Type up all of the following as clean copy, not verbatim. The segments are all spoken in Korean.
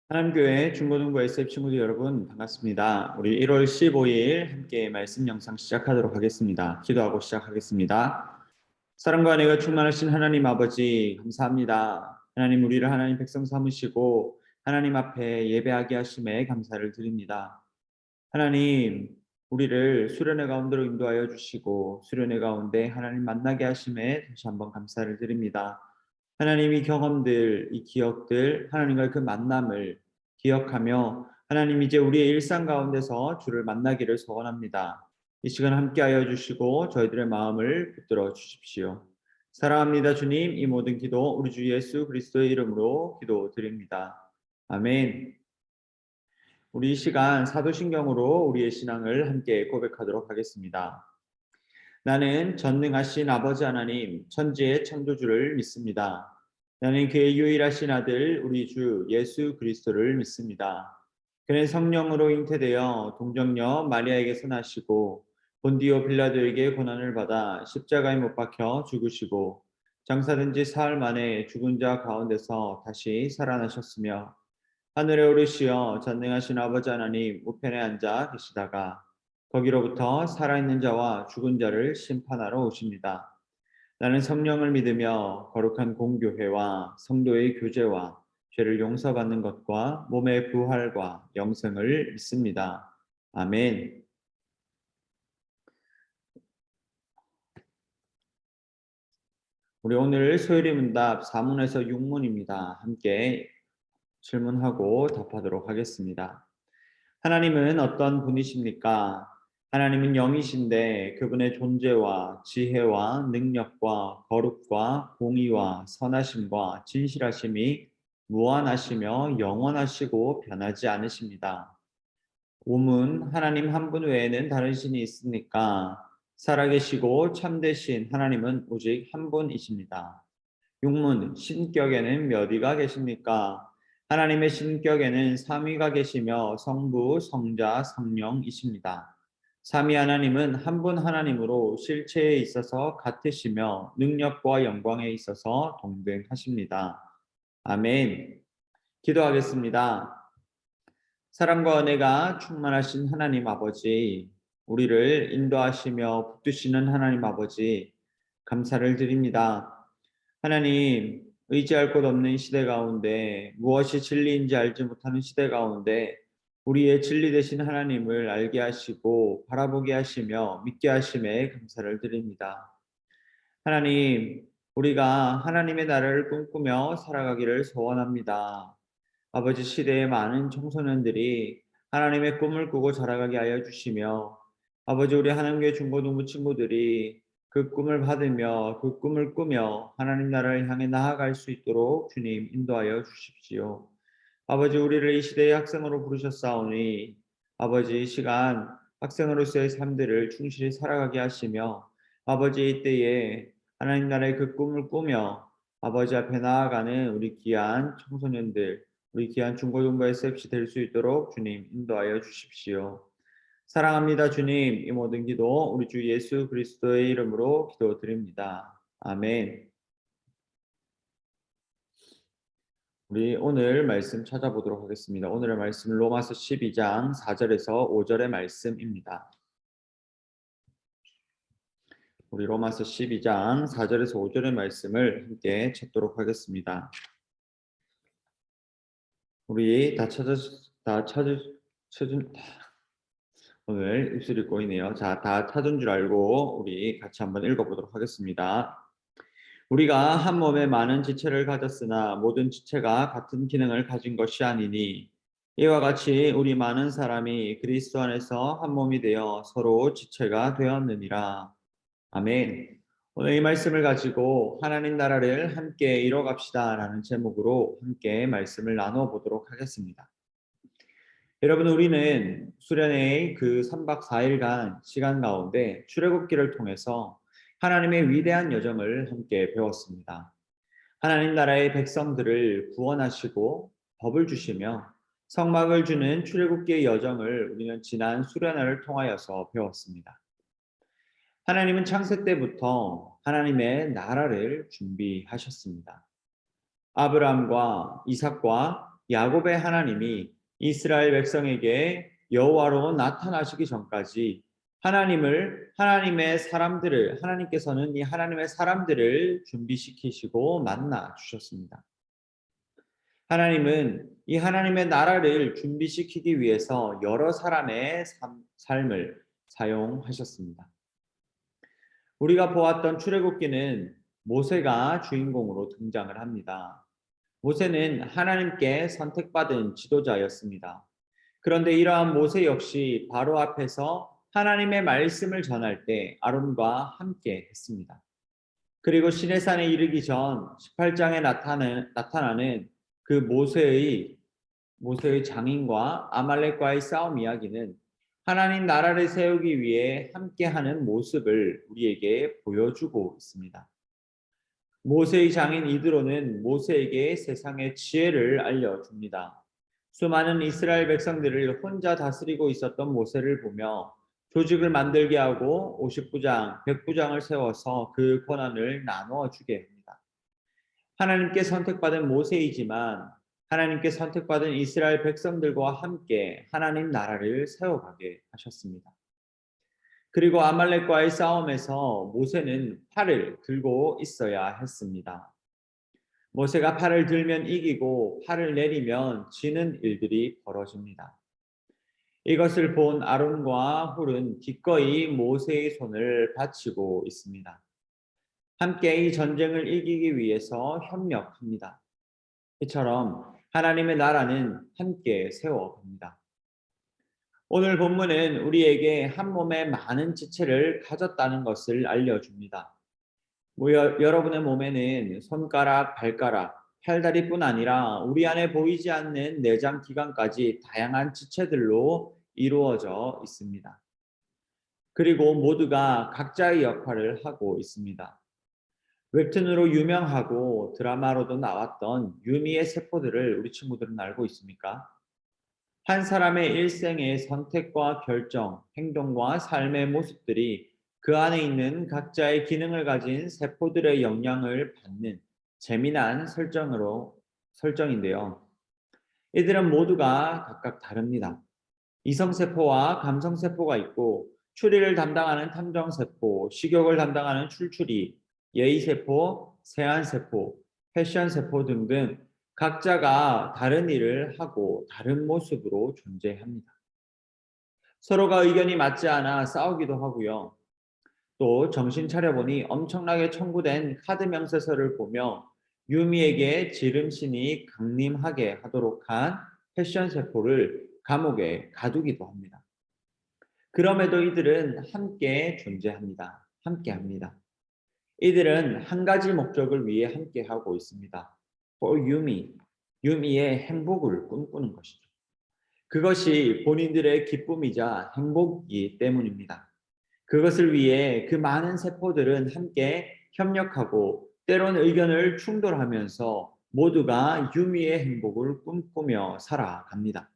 하남교회 중고등부 SF 친구들 여러분 반갑습니다. 우리 1월 15일 함께 말씀 영상 시작하도록 하겠습니다. 기도하고 시작하겠습니다. 사랑과 은혜가 충만하신 하나님 아버지 감사합니다. 하나님 우리를 하나님 백성 삼으시고 하나님 앞에 예배하게 하심에 감사를 드립니다. 하나님 우리를 수련회 가운데로 인도하여 주시고 수련회 가운데 하나님 만나게 하심에 다시 한번 감사를 드립니다. 하나님 이 경험들, 이 기억들, 하나님과의 그 만남을 기억하며 하나님 이제 우리의 일상 가운데서 주를 만나기를 소원합니다. 이 시간 함께하여 주시고 저희들의 마음을 붙들어 주십시오. 사랑합니다 주님. 이 모든 기도 우리 주 예수 그리스도의 이름으로 기도드립니다. 아멘. 우리 이 시간 사도신경으로 우리의 신앙을 함께 고백하도록 하겠습니다. 나는 전능하신 아버지 하나님, 천지의 창조주를 믿습니다. 나는 그의 유일하신 아들 우리 주 예수 그리스도를 믿습니다. 그는 성령으로 잉태되어 동정녀 마리아에게서 나시고 본디오 빌라도에게 고난을 받아 십자가에 못 박혀 죽으시고 장사된 지 사흘 만에 죽은 자 가운데서 다시 살아나셨으며 하늘에 오르시어 전능하신 아버지 하나님 우편에 앉아 계시다가 거기로부터 살아있는 자와 죽은 자를 심판하러 오십니다. 나는 성령을 믿으며 거룩한 공교회와 성도의 교제와 죄를 용서받는 것과 몸의 부활과 영생을 믿습니다. 아멘. 우리 오늘 소율이 문답 4문에서 6문입니다. 함께 질문하고 답하도록 하겠습니다. 하나님은 어떤 분이십니까? 하나님은 영이신데 그분의 존재와 지혜와 능력과 거룩과 공의와 선하심과 진실하심이 무한하시며 영원하시고 변하지 않으십니다. 오문 하나님 한 분 외에는 다른 신이 있습니까? 살아계시고 참되신 하나님은 오직 한 분이십니다. 육문 신격에는 몇 위가 계십니까? 하나님의 신격에는 삼위가 계시며 성부, 성자, 성령이십니다. 삼위 하나님은 한 분 하나님으로 실체에 있어서 같으시며 능력과 영광에 있어서 동등하십니다. 아멘. 기도하겠습니다. 사랑과 은혜가 충만하신 하나님 아버지, 우리를 인도하시며 붙드시는 하나님 아버지, 감사를 드립니다. 하나님, 의지할 곳 없는 시대 가운데 무엇이 진리인지 알지 못하는 시대 가운데 우리의 진리 되신 하나님을 알게 하시고 바라보게 하시며 믿게 하심에 감사를 드립니다. 하나님, 우리가 하나님의 나라를 꿈꾸며 살아가기를 소원합니다. 아버지 시대의 많은 청소년들이 하나님의 꿈을 꾸고 자라가게 하여 주시며 아버지 우리 하나님교회 중고등부 친구들이 그 꿈을 받으며 그 꿈을 꾸며 하나님 나라를 향해 나아갈 수 있도록 주님 인도하여 주십시오. 아버지 우리를 이 시대의 학생으로 부르셨사오니 아버지 이 시간 학생으로서의 삶들을 충실히 살아가게 하시며 아버지 이때에 하나님 나라의 그 꿈을 꾸며 아버지 앞에 나아가는 우리 귀한 청소년들 우리 귀한 중고등부 SFC 될 수 있도록 주님 인도하여 주십시오. 사랑합니다 주님. 이 모든 기도 우리 주 예수 그리스도의 이름으로 기도드립니다. 아멘. 우리 오늘 말씀 찾아보도록 하겠습니다. 오늘의 말씀은 로마서 12장 4절에서 5절의 말씀입니다. 우리 로마서 12장 4절에서 5절의 말씀을 함께 찾도록 하겠습니다. 우리 찾은 오늘 입술이 꼬이네요. 자, 다 찾은 줄 알고 우리 같이 한번 읽어보도록 하겠습니다. 우리가 한 몸에 많은 지체를 가졌으나 모든 지체가 같은 기능을 가진 것이 아니니 이와 같이 우리 많은 사람이 그리스도 안에서 한 몸이 되어 서로 지체가 되었느니라. 아멘. 오늘 이 말씀을 가지고 하나님 나라를 함께 이뤄갑시다 라는 제목으로 함께 말씀을 나누어 보도록 하겠습니다. 여러분 우리는 수련회의 그 3박 4일간 시간 가운데 출애굽기를 통해서 하나님의 위대한 여정을 함께 배웠습니다. 하나님 나라의 백성들을 구원하시고 법을 주시며 성막을 주는 출애굽기의 여정을 우리는 지난 수련회를 통하여서 배웠습니다. 하나님은 창세 때부터 하나님의 나라를 준비하셨습니다. 아브라함과 이삭과 야곱의 하나님이 이스라엘 백성에게 여호와로 나타나시기 전까지 하나님께서는 이 하나님의 사람들을 준비시키시고 만나 주셨습니다. 하나님은 이 하나님의 나라를 준비시키기 위해서 여러 사람의 삶을 사용하셨습니다. 우리가 보았던 출애굽기는 모세가 주인공으로 등장을 합니다. 모세는 하나님께 선택받은 지도자였습니다. 그런데 이러한 모세 역시 바로 앞에서 하나님의 말씀을 전할 때 아론과 함께 했습니다. 그리고 시내산에 이르기 전 18장에 나타나는 그 모세의 장인과 아말렉과의 싸움 이야기는 하나님 나라를 세우기 위해 함께하는 모습을 우리에게 보여주고 있습니다. 모세의 장인 이드로는 모세에게 세상의 지혜를 알려줍니다. 수많은 이스라엘 백성들을 혼자 다스리고 있었던 모세를 보며 조직을 만들게 하고 50부장, 100부장을 세워서 그 권한을 나누어 주게 합니다. 하나님께 선택받은 모세이지만 하나님께 선택받은 이스라엘 백성들과 함께 하나님 나라를 세워가게 하셨습니다. 그리고 아말렉과의 싸움에서 모세는 팔을 들고 있어야 했습니다. 모세가 팔을 들면 이기고 팔을 내리면 지는 일들이 벌어집니다. 이것을 본 아론과 훌은 기꺼이 모세의 손을 받치고 있습니다. 함께 이 전쟁을 이기기 위해서 협력합니다. 이처럼 하나님의 나라는 함께 세워갑니다. 오늘 본문은 우리에게 한 몸에 많은 지체를 가졌다는 것을 알려줍니다. 여러분의 몸에는 손가락, 발가락, 팔다리뿐 아니라 우리 안에 보이지 않는 내장 기관까지 다양한 지체들로 이루어져 있습니다. 그리고 모두가 각자의 역할을 하고 있습니다. 웹툰으로 유명하고 드라마로도 나왔던 유미의 세포들을 우리 친구들은 알고 있습니까? 한 사람의 일생의 선택과 결정, 행동과 삶의 모습들이 그 안에 있는 각자의 기능을 가진 세포들의 영향을 받는 재미난 설정인데요. 이들은 모두가 각각 다릅니다. 이성세포와 감성세포가 있고 추리를 담당하는 탐정세포, 식욕을 담당하는 출추리, 예의세포, 세안세포, 패션세포 등등 각자가 다른 일을 하고 다른 모습으로 존재합니다. 서로가 의견이 맞지 않아 싸우기도 하고요. 또 정신 차려보니 엄청나게 청구된 카드 명세서를 보며 유미에게 지름신이 강림하게 하도록 한 패션 세포를 감옥에 가두기도 합니다. 그럼에도 이들은 함께 존재합니다. 함께합니다. 이들은 한 가지 목적을 위해 함께하고 있습니다. For 유미의 행복을 꿈꾸는 것이죠. 그것이 본인들의 기쁨이자 행복이기 때문입니다. 그것을 위해 그 많은 세포들은 함께 협력하고 때론 의견을 충돌하면서 모두가 유미의 행복을 꿈꾸며 살아갑니다.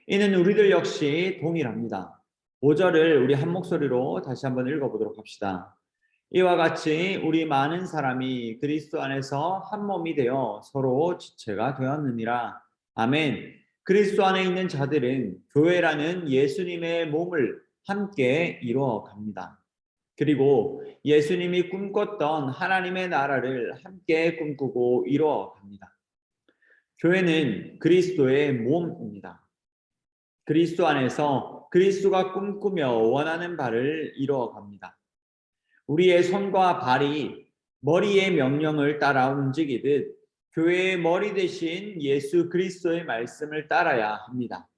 이는 우리들 역시 동일합니다. 5절을 우리 한 목소리로 다시 한번 읽어보도록 합시다. 이와 같이 우리 많은 사람이 그리스도 안에서 한 몸이 되어 서로 지체가 되었느니라. 아멘. 그리스도 안에 있는 자들은 교회라는 예수님의 몸을 함께 이루어 갑니다. 그리고 예수님이 꿈꿨던 하나님의 나라를 함께 꿈꾸고 이루어 갑니다. 교회는 그리스도의 몸입니다. 그리스도 안에서 그리스도가 꿈꾸며 원하는 바를 이루어 갑니다. 우리의 손과 발이 머리의 명령을 따라 움직이듯 교회의 머리 대신 예수 그리스도의 말씀을 따라야 합니다.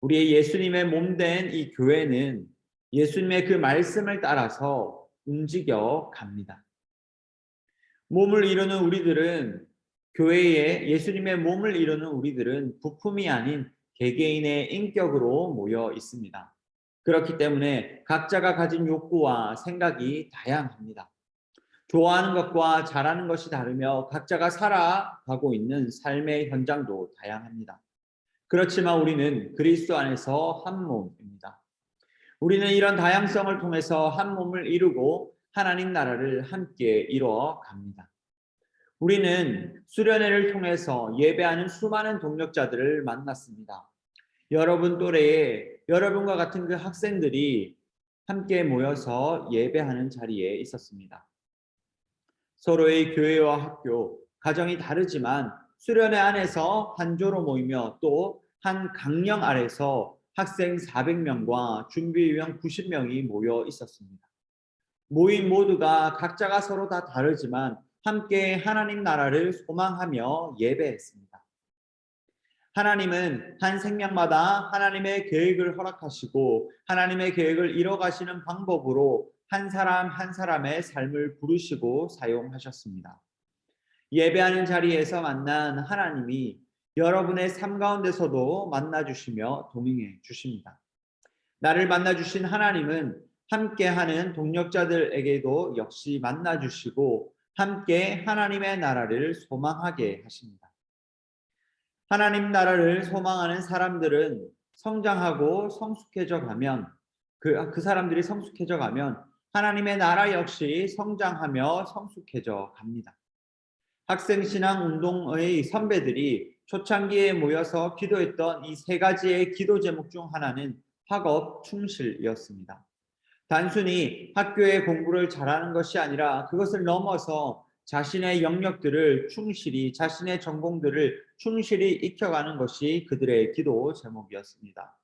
우리의 예수님의 몸된 이 교회는 예수님의 그 말씀을 따라서 움직여 갑니다. 몸을 이루는 우리들은 예수님의 몸을 이루는 우리들은 부품이 아닌 개개인의 인격으로 모여 있습니다. 그렇기 때문에 각자가 가진 욕구와 생각이 다양합니다. 좋아하는 것과 잘하는 것이 다르며 각자가 살아가고 있는 삶의 현장도 다양합니다. 그렇지만 우리는 그리스도 안에서 한 몸입니다. 우리는 이런 다양성을 통해서 한 몸을 이루고 하나님 나라를 함께 이루어 갑니다. 우리는 수련회를 통해서 예배하는 수많은 동력자들을 만났습니다. 여러분 또래의 여러분과 같은 그 학생들이 함께 모여서 예배하는 자리에 있었습니다. 서로의 교회와 학교, 가정이 다르지만 수련회 안에서 한 조로 모이며 또 한 강령 아래서 학생 400명과 준비위원 90명이 모여 있었습니다. 모인 모두가 각자가 서로 다 다르지만 함께 하나님 나라를 소망하며 예배했습니다. 하나님은 한 생명마다 하나님의 계획을 허락하시고 하나님의 계획을 이뤄가시는 방법으로 한 사람 한 사람의 삶을 부르시고 사용하셨습니다. 예배하는 자리에서 만난 하나님이 여러분의 삶 가운데서도 만나주시며 동행해 주십니다. 나를 만나주신 하나님은 함께하는 동력자들에게도 역시 만나주시고 함께 하나님의 나라를 소망하게 하십니다. 하나님 나라를 소망하는 사람들은 성장하고 성숙해져 가면 그 사람들이 성숙해져 가면 하나님의 나라 역시 성장하며 성숙해져 갑니다. 학생신앙운동의 선배들이 초창기에 모여서 기도했던 이 세 가지의 기도 제목 중 하나는 학업 충실이었습니다. 단순히 학교의 공부를 잘하는 것이 아니라 그것을 넘어서 자신의 영역들을 충실히, 자신의 전공들을 충실히 익혀가는 것이 그들의 기도 제목이었습니다.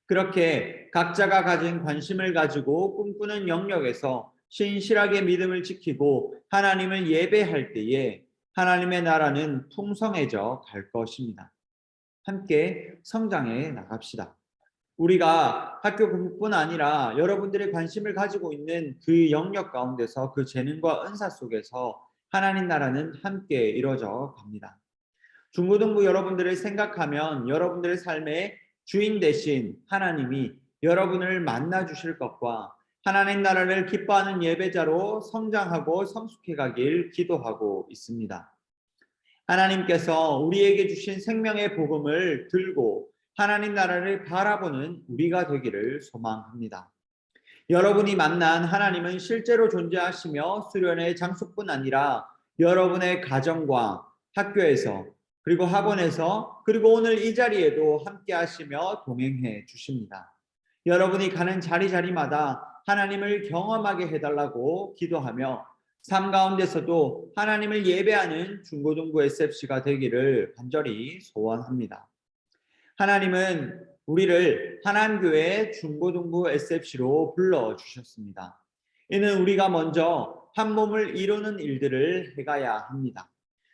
그렇게 각자가 가진 관심을 가지고 꿈꾸는 영역에서 신실하게 믿음을 지키고 하나님을 예배할 때에 하나님의 나라는 풍성해져 갈 것입니다. 함께 성장해 나갑시다. 우리가 학교 공부뿐 아니라 여러분들의 관심을 가지고 있는 그 영역 가운데서 그 재능과 은사 속에서 하나님 나라는 함께 이루어져 갑니다. 중고등부 여러분들을 생각하면 여러분들의 삶의 주인 대신 하나님이 여러분을 만나 주실 것과 하나님 나라를 기뻐하는 예배자로 성장하고 성숙해 가길 기도하고 있습니다. 하나님께서 우리에게 주신 생명의 복음을 들고 하나님 나라를 바라보는 우리가 되기를 소망합니다. 여러분이 만난 하나님은 실제로 존재하시며 수련의 장소뿐 아니라 여러분의 가정과 학교에서 그리고 학원에서 그리고 오늘 이 자리에도 함께 하시며 동행해 주십니다. 여러분이 가는 자리마다 하나님을 경험하게 해달라고 기도하며 삶 가운데서도 하나님을 예배하는 중고등부 SFC가 되기를 간절히 소원합니다. 하나님은 우리를 하나님교회 중고등부 SFC로 불러주셨습니다. 이는 우리가 먼저 한 몸을 이루는 일들을 해가야 합니다.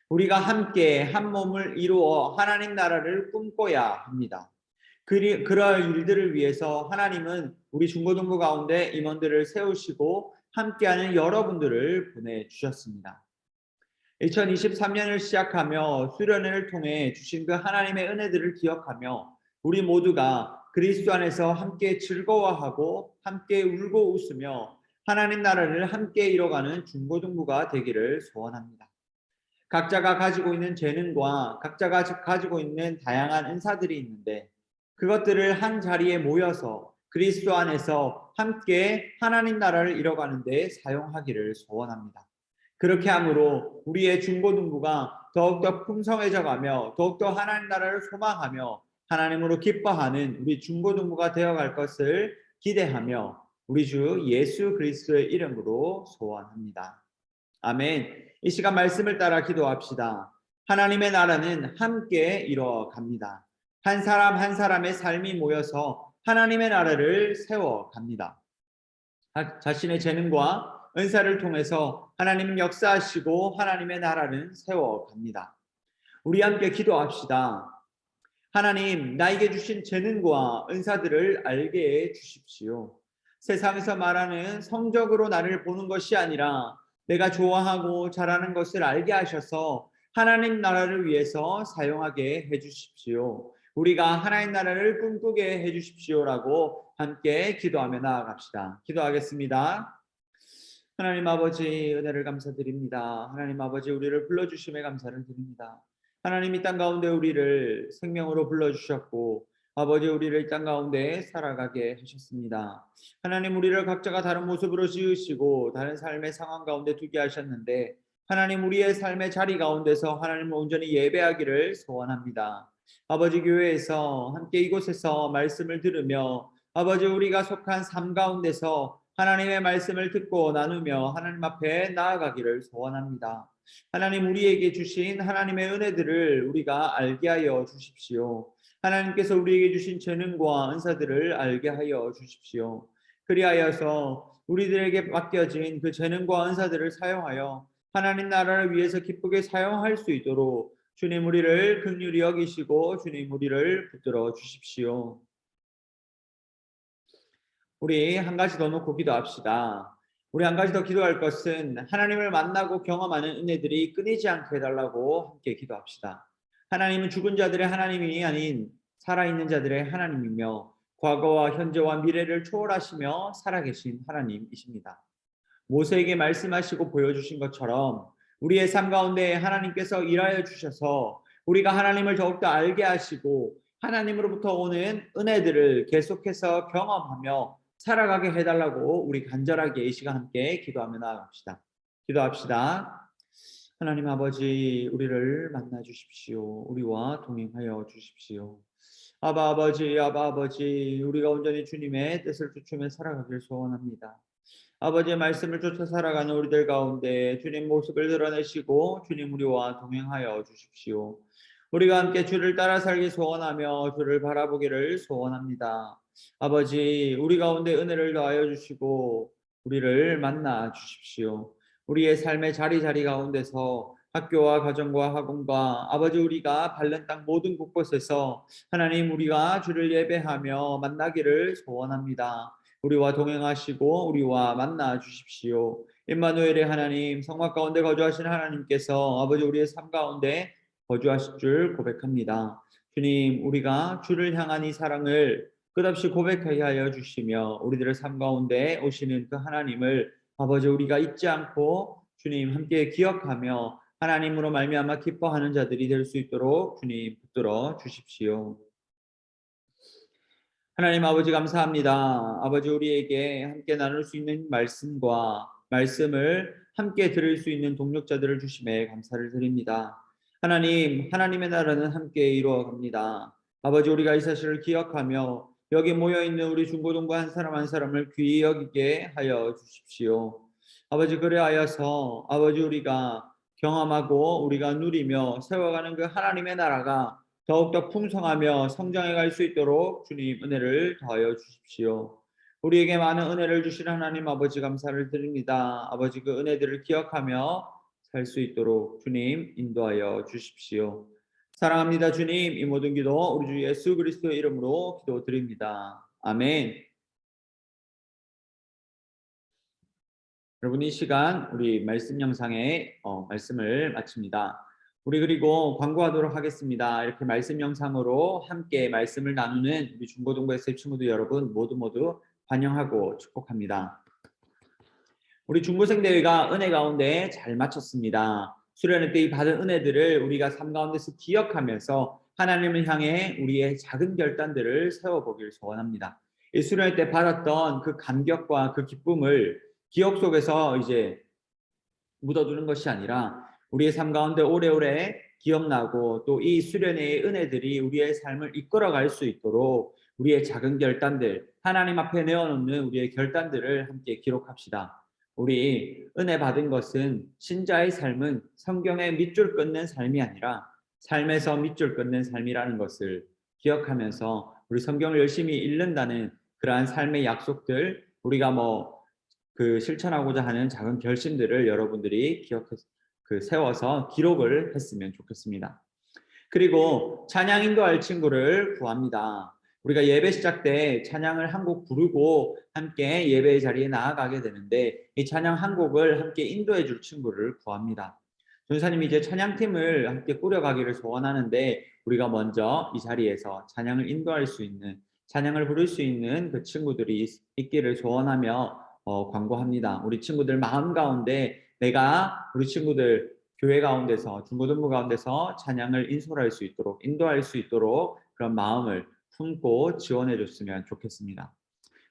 우리가 함께 한 몸을 이루어 하나님 나라를 꿈꿔야 합니다. 그럴 일들을 위해서 하나님은 우리 중고등부 가운데 임원들을 세우시고 함께하는 여러분들을 보내주셨습니다. 2023년을 시작하며 수련회를 통해 주신 그 하나님의 은혜들을 기억하며 우리 모두가 그리스도 안에서 함께 즐거워하고 함께 울고 웃으며 하나님 나라를 함께 이뤄가는 중고등부가 되기를 소원합니다. 각자가 가지고 있는 재능과 각자가 가지고 있는 다양한 은사들이 있는데 그것들을 한 자리에 모여서 그리스도 안에서 함께 하나님 나라를 이뤄가는 데 사용하기를 소원합니다. 그렇게 함으로 우리의 중고등부가 더욱더 풍성해져 가며 더욱더 하나님 나라를 소망하며 하나님으로 기뻐하는 우리 중고등부가 되어갈 것을 기대하며 우리 주 예수 그리스도의 이름으로 소원합니다. 아멘. 이 시간 말씀을 따라 기도합시다. 하나님의 나라는 함께 이뤄갑니다. 한 사람 한 사람의 삶이 모여서 하나님의 나라를 세워갑니다. 자신의 재능과 은사를 통해서 하나님은 역사하시고 하나님의 나라는 세워갑니다. 우리 함께 기도합시다. 하나님, 나에게 주신 재능과 은사들을 알게 해 주십시오. 세상에서 말하는 성적으로 나를 보는 것이 아니라 내가 좋아하고 잘하는 것을 알게 하셔서 하나님 나라를 위해서 사용하게 해 주십시오. 우리가 하나님 나라를 꿈꾸게 해 주십시오라고 함께 기도하며 나아갑시다. 기도하겠습니다. 하나님 아버지 은혜를 감사드립니다. 하나님 아버지 우리를 불러주심에 감사를 드립니다. 하나님 이 땅 가운데 우리를 생명으로 불러주셨고 아버지 우리를 이 땅 가운데 살아가게 하셨습니다. 하나님 우리를 각자가 다른 모습으로 지으시고 다른 삶의 상황 가운데 두게 하셨는데 하나님 우리의 삶의 자리 가운데서 하나님을 온전히 예배하기를 소원합니다. 아버지 교회에서 함께 이곳에서 말씀을 들으며 아버지 우리가 속한 삶 가운데서 하나님의 말씀을 듣고 나누며 하나님 앞에 나아가기를 소원합니다. 하나님 우리에게 주신 하나님의 은혜들을 우리가 알게 하여 주십시오. 하나님께서 우리에게 주신 재능과 은사들을 알게 하여 주십시오. 그리하여서 우리들에게 맡겨진 그 재능과 은사들을 사용하여 하나님 나라를 위해서 기쁘게 사용할 수 있도록 주님 우리를 긍휼히 여기시고 주님 우리를 붙들어 주십시오. 우리 한 가지 더 놓고 기도합시다. 우리 한 가지 더 기도할 것은 하나님을 만나고 경험하는 은혜들이 끊이지 않게 해달라고 함께 기도합시다. 하나님은 죽은 자들의 하나님이 아닌 살아있는 자들의 하나님이며 과거와 현재와 미래를 초월하시며 살아계신 하나님이십니다. 모세에게 말씀하시고 보여주신 것처럼 우리의 삶 가운데 하나님께서 일하여 주셔서 우리가 하나님을 더욱더 알게 하시고 하나님으로부터 오는 은혜들을 계속해서 경험하며 살아가게 해달라고 우리 간절하게 이 시간 함께 기도하며 나아갑시다. 기도합시다. 하나님 아버지 우리를 만나 주십시오. 우리와 동행하여 주십시오. 아바 아버지 아바 아버지 우리가 온전히 주님의 뜻을 쫓으며 살아가길 소원합니다. 아버지의 말씀을 쫓아 살아가는 우리들 가운데 주님 모습을 드러내시고 주님 우리와 동행하여 주십시오. 우리가 함께 주를 따라 살기 소원하며 주를 바라보기를 소원합니다. 아버지 우리 가운데 은혜를 더하여 주시고 우리를 만나 주십시오. 우리의 삶의 자리 가운데서 학교와 가정과 학원과 아버지 우리가 밟는 땅 모든 곳곳에서 하나님 우리가 주를 예배하며 만나기를 소원합니다. 우리와 동행하시고 우리와 만나 주십시오. 임마누엘의 하나님, 성막 가운데 거주하신 하나님께서 아버지 우리의 삶 가운데 거주하실 줄 고백합니다. 주님, 우리가 주를 향한 이 사랑을 끝없이 고백하게 하여 주시며 우리들의 삶 가운데 오시는 그 하나님을 아버지 우리가 잊지 않고 주님 함께 기억하며 하나님으로 말미암아 기뻐하는 자들이 될 수 있도록 주님 붙들어 주십시오. 하나님 아버지 감사합니다. 아버지 우리에게 함께 나눌 수 있는 말씀과 말씀을 함께 들을 수 있는 동력자들을 주심에 감사를 드립니다. 하나님, 하나님의 나라는 함께 이루어갑니다. 아버지 우리가 이 사실을 기억하며 여기 모여있는 우리 중고등부 한 사람 한 사람을 귀히 여기게 하여 주십시오. 아버지 그래하여서 아버지 우리가 경험하고 우리가 누리며 세워가는 그 하나님의 나라가 더욱더 풍성하며 성장해 갈 수 있도록 주님 은혜를 더하여 주십시오. 우리에게 많은 은혜를 주신 하나님 아버지 감사를 드립니다. 아버지 그 은혜들을 기억하며 살 수 있도록 주님 인도하여 주십시오. 사랑합니다 주님. 이 모든 기도 우리 주 예수 그리스도의 이름으로 기도드립니다. 아멘. 여러분 이 시간 우리 말씀 영상의 말씀을 마칩니다. 우리 그리고 광고하도록 하겠습니다. 이렇게 말씀 영상으로 함께 말씀을 나누는 우리 중고등부 SF 친구들 여러분 모두 환영하고 축복합니다. 우리 중고생 대회가 은혜 가운데 잘 마쳤습니다. 수련회 때 이 받은 은혜들을 우리가 삶 가운데서 기억하면서 하나님을 향해 우리의 작은 결단들을 세워보길 소원합니다. 이 수련회 때 받았던 그 감격과 그 기쁨을 기억 속에서 이제 묻어두는 것이 아니라 우리의 삶 가운데 오래오래 기억나고 또 이 수련회의 은혜들이 우리의 삶을 이끌어갈 수 있도록 우리의 작은 결단들, 하나님 앞에 내어놓는 우리의 결단들을 함께 기록합시다. 우리 은혜 받은 것은 신자의 삶은 성경에 밑줄 끊는 삶이 아니라 삶에서 밑줄 끊는 삶이라는 것을 기억하면서 우리 성경을 열심히 읽는다는 그러한 삶의 약속들 우리가 실천하고자 하는 작은 결심들을 여러분들이 세워서 기록을 했으면 좋겠습니다. 그리고 찬양 인도할 친구를 구합니다. 우리가 예배 시작 때 찬양을 한 곡 부르고 함께 예배의 자리에 나아가게 되는데 이 찬양 한 곡을 함께 인도해 줄 친구를 구합니다. 전사님이 이제 찬양팀을 함께 꾸려가기를 소원하는데 우리가 먼저 이 자리에서 찬양을 인도할 수 있는 찬양을 부를 수 있는 그 친구들이 있기를 소원하며 광고합니다. 우리 친구들 마음 가운데 내가 우리 친구들 교회 가운데서 중고등부 가운데서 찬양을 인솔할 수 있도록 인도할 수 있도록 그런 마음을 품고 지원해 줬으면 좋겠습니다.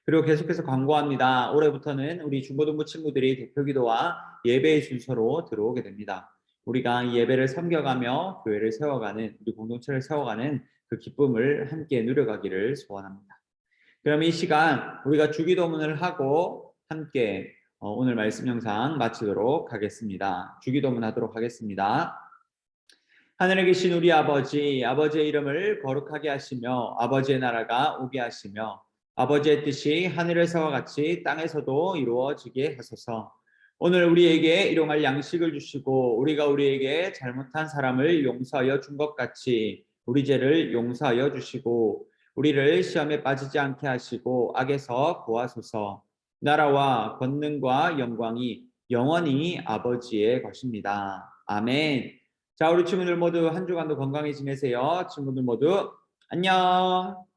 그리고 계속해서 광고합니다. 올해부터는 우리 중고등부 친구들이 대표기도와 예배의 순서로 들어오게 됩니다. 우리가 이 예배를 섬겨가며 교회를 세워가는, 우리 공동체를 세워가는 그 기쁨을 함께 누려가기를 소원합니다. 그럼 이 시간 우리가 주기도문을 하고 함께 오늘 말씀 영상 마치도록 하겠습니다. 주기도문 하도록 하겠습니다. 하늘에 계신 우리 아버지, 아버지의 이름을 거룩하게 하시며 아버지의 나라가 오게 하시며 아버지의 뜻이 하늘에서와 같이 땅에서도 이루어지게 하소서. 오늘 우리에게 일용할 양식을 주시고 우리가 우리에게 잘못한 사람을 용서하여 준 것 같이 우리 죄를 용서하여 주시고 우리를 시험에 빠지지 않게 하시고 악에서 구하소서. 나라와 권능과 영광이 영원히 아버지의 것입니다. 아멘. 자, 우리 친구들 모두 한 주간도 건강히 지내세요. 친구들 모두 안녕.